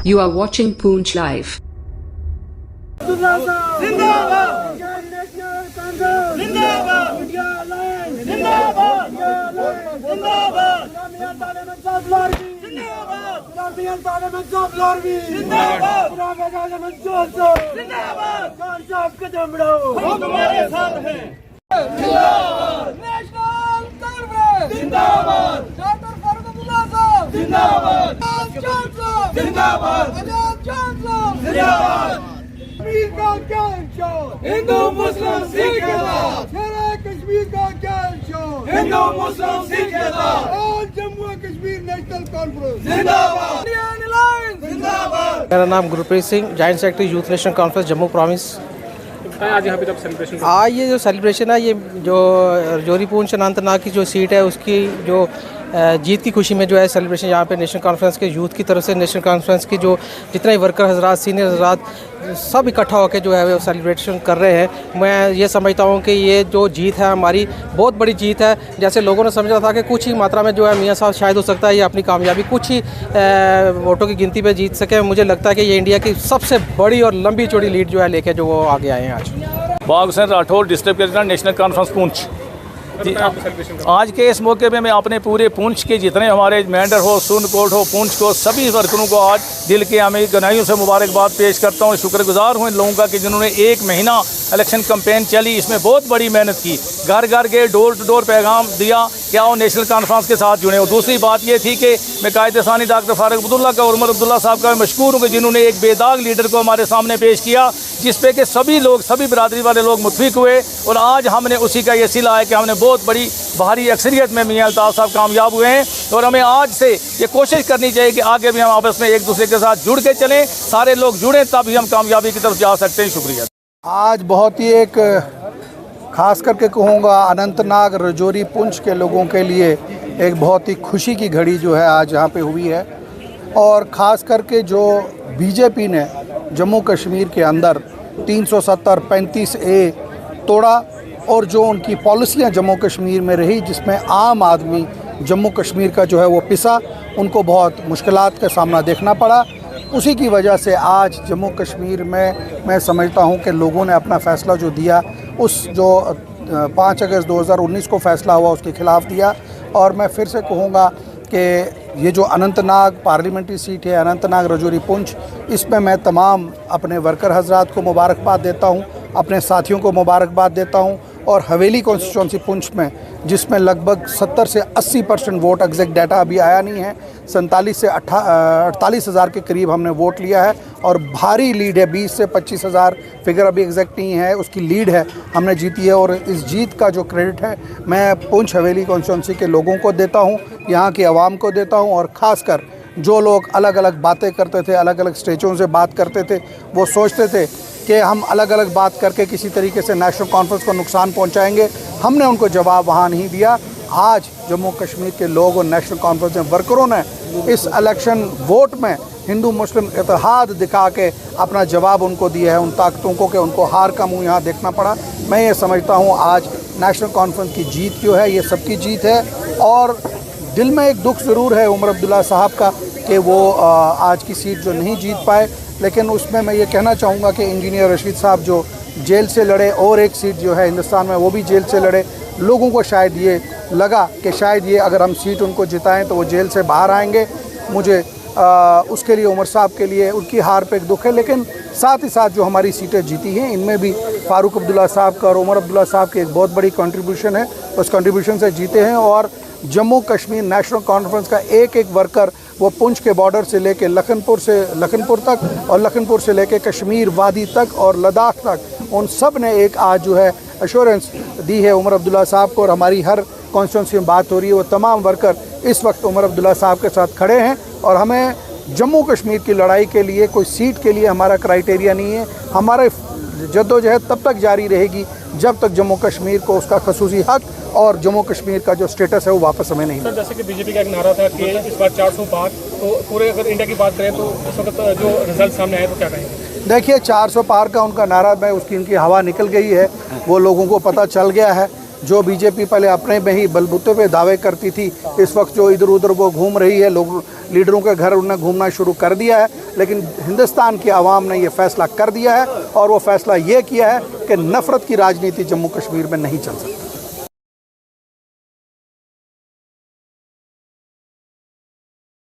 You are watching Poonch Live. जिंदाबाद national Congress जिंदाबाद India alliance जिंदाबाद जिंदाबाद गुलामियत पार्लियामेंट ऑफ लॉर्बी जिंदाबाद गुलामियत पार्लियामेंट ऑफ लॉर्बी जिंदाबाद गुलामियत पार्लियामेंट जिंदाबाद खान साहब कदम बढ़ाओ हम तुम्हारे साथ हैं जिंदाबाद नेशनल कांग्रेस जिंदाबाद डॉक्टर फारूक अब्दुल्ला साहब जिंदाबाद जिंदाबाद जिंदाबाद कश्मीर का क्या इंशान हिंदू मुस्लिम सिख कश्मीर का क्या इंशान हिंदू मुस्लिम सिख और जम्मू कश्मीर नेशनल कॉन्फ्रेंस जिंदाबाद जिंदाबाद। मेरा नाम Gurpreet Singh, joint secretary youth National Conference Jammu province. आज यहाँ पे जब सेलिब्रेशन आज ये जो सेलिब्रेशन है, ये जो रजौरी पूंछ अनंतनाग की जो सीट है उसकी जो जीत की खुशी में जो है सेलिब्रेशन यहाँ पे नेशनल कॉन्फ्रेंस के यूथ की तरफ से नेशनल कॉन्फ्रेंस की जो जितने वर्कर हजरात, सीनियर हजरात सब इकट्ठा होकर जो है वो सेलिब्रेशन कर रहे हैं। मैं ये समझता हूँ कि ये जो जीत है हमारी बहुत बड़ी जीत है। जैसे लोगों ने समझा था कि कुछ ही मात्रा में जो है मियाँ साहब शायद हो सकता है ये अपनी कामयाबी कुछ ही वोटों की गिनती पे जीत सके। मुझे लगता है कि ये इंडिया की सबसे बड़ी और लंबी चौड़ी लीड जो है लेके जो वो आगे आए हैं। आज बाग हुसैन राठौर, डिस्ट्रिक्ट प्रेसिडेंट नेशनल कॉन्फ्रेंस पूंछ। आज के इस मौके पे मैं अपने पूरे पूंछ के जितने हमारे मेंढर हो, सुनकोट हो, पूंछ को सभी वर्करों को आज दिल के हमें गहराइयों से मुबारकबाद पेश करता हूँ। शुक्रगुजार हूँ इन लोगों का कि जिन्होंने 1 महीना इलेक्शन कैंपेन चली, इसमें बहुत बड़ी मेहनत की, घर घर गए, डोर टू डोर पैगाम दिया कि आओ नेशनल कॉन्फ्रेंस के साथ जुड़े। और दूसरी बात ये थी कि मैं कायदे सानी डॉक्टर फारूक अब्दुल्ला का और उमर अब्दुल्ला साहब का मशकूर हूँ कि जिन्होंने एक बेदाग लीडर को हमारे सामने पेश किया, जिस पे कि सभी लोग, सभी बिरादरी वाले लोग मुतफिक हुए। और आज हमने उसी का ये सिला है कि हमने बहुत बड़ी भारी अक्सरियत में मियां अल्ताफ़ साहब कामयाब हुए हैं। और हमें आज से ये कोशिश करनी चाहिए कि आगे भी हम आपस में एक दूसरे के साथ जुड़ के चलें, सारे लोग जुड़ें, तब ही हम कामयाबी की तरफ जा सकते हैं। शुक्रिया। आज बहुत ही एक ख़ास करके कहूँगा अनंतनाग, रजौरी, पुंछ के लोगों के लिए एक बहुत ही खुशी की घड़ी जो है आज यहाँ पे हुई है। और ख़ास करके जो बीजेपी ने जम्मू कश्मीर के अंदर 370 35A तोड़ा और जो उनकी पॉलिसियाँ जम्मू कश्मीर में रही, जिसमें आम आदमी जम्मू कश्मीर का जो है वो पिसा, उनको बहुत मुश्किलात का सामना देखना पड़ा। उसी की वजह से आज जम्मू कश्मीर में मैं समझता हूँ कि लोगों ने अपना फ़ैसला जो दिया, उस जो 5 अगस्त 2019 को फ़ैसला हुआ उसके ख़िलाफ़ दिया। और मैं फिर से कहूँगा कि ये जो अनंतनाग पार्लियामेंट्री सीट है, अनंतनाग रजौरी पुंछ, इसमें मैं तमाम अपने वर्कर हजरात को मुबारकबाद देता हूँ, अपने साथियों को मुबारकबाद देता हूँ। और हवेली कॉन्स्टिट्यूंसी पुंछ में, जिसमें लगभग 70 से 80% वोट, एग्जैक्ट डाटा अभी आया नहीं है, 47 से 48 हज़ार के करीब हमने वोट लिया है और भारी लीड है, 20 से 25 हज़ार, फिगर अभी एग्जैक्ट नहीं है, उसकी लीड है, हमने जीती है। और इस जीत का जो क्रेडिट है मैं पुंछ हवेली कॉन्स्टिट्यूंसी के लोगों को देता हूँ, यहाँ की आवाम को देता हूँ। और ख़ासकर जो लोग अलग अलग बातें करते थे, अलग अलग स्टेजों से बात करते थे, वो सोचते थे कि हम अलग अलग बात करके किसी तरीके से नेशनल कॉन्फ्रेंस को नुकसान पहुंचाएंगे, हमने उनको जवाब वहां नहीं दिया। आज जम्मू कश्मीर के लोग और नेशनल कॉन्फ्रेंस में वर्करों ने इस इलेक्शन वोट में हिंदू मुस्लिम इत्तेहाद दिखा के अपना जवाब उनको दिया है, उन ताकतों को, कि उनको हार का मुँह यहाँ देखना पड़ा। मैं ये समझता हूँ आज नेशनल कॉन्फ्रेंस की जीत जो है ये सबकी जीत है। और दिल में एक दुख ज़रूर है उमर अब्दुल्ला साहब का कि वो आज की सीट जो नहीं जीत पाए, लेकिन उसमें मैं ये कहना चाहूँगा कि इंजीनियर रशीद साहब जो जेल से लड़े और एक सीट जो है हिंदुस्तान में वो भी जेल से लड़े, लोगों को शायद ये लगा कि शायद ये अगर हम सीट उनको जिताएं तो वो जेल से बाहर आएंगे। मुझे उसके लिए उमर साहब के लिए उनकी हार पे एक दुख है, लेकिन साथ ही साथ जो हमारी सीटें जीती हैं इनमें भी फारूक अब्दुल्ला साहब का और उमर अब्दुल्ला साहब की एक बहुत बड़ी कंट्रीब्यूशन है। उस कंट्रीब्यूशन से जीते हैं। और जम्मू कश्मीर नेशनल कॉन्फ्रेंस का एक एक वर्कर, वो पुंछ के बॉर्डर से लेके लखनपुर तक और लखनपुर से लेके कश्मीर वादी तक और लद्दाख तक, उन सब ने एक आज जो है एश्योरेंस दी है उमर अब्दुल्ला साहब को। और हमारी हर कॉन्स्टिट्यूंसी में बात हो रही है, वो तमाम वर्कर इस वक्त उमर अब्दुल्ला साहब के साथ खड़े हैं। और हमें जम्मू कश्मीर की लड़ाई के लिए कोई सीट के लिए हमारा क्राइटेरिया नहीं है, हमारे जद्दोजहद तब तक जारी रहेगी जब तक जम्मू कश्मीर को उसका खसूसी हक और जम्मू कश्मीर का जो स्टेटस है वो वापस हमें नहीं मिला। जैसे कि बीजेपी का एक नारा था कि इस बार 400 पार, तो पूरे अगर इंडिया की बात करें तो इस वक्त जो रिजल्ट सामने आए तो क्या कहेंगे? देखिए 400 पार का उनका नारा, में उसकी उनकी हवा निकल गई है, वो लोगों को पता चल गया है जो बीजेपी पहले अपने में ही बलबूते पे दावे करती थी, इस वक्त जो इधर उधर वो घूम रही है, लोग लीडरों के घर उन्हें घूमना शुरू कर दिया है। लेकिन हिंदुस्तान की आवाम ने ये फैसला कर दिया है और वो फैसला ये किया है कि नफ़रत की राजनीति जम्मू कश्मीर में नहीं चल सकती।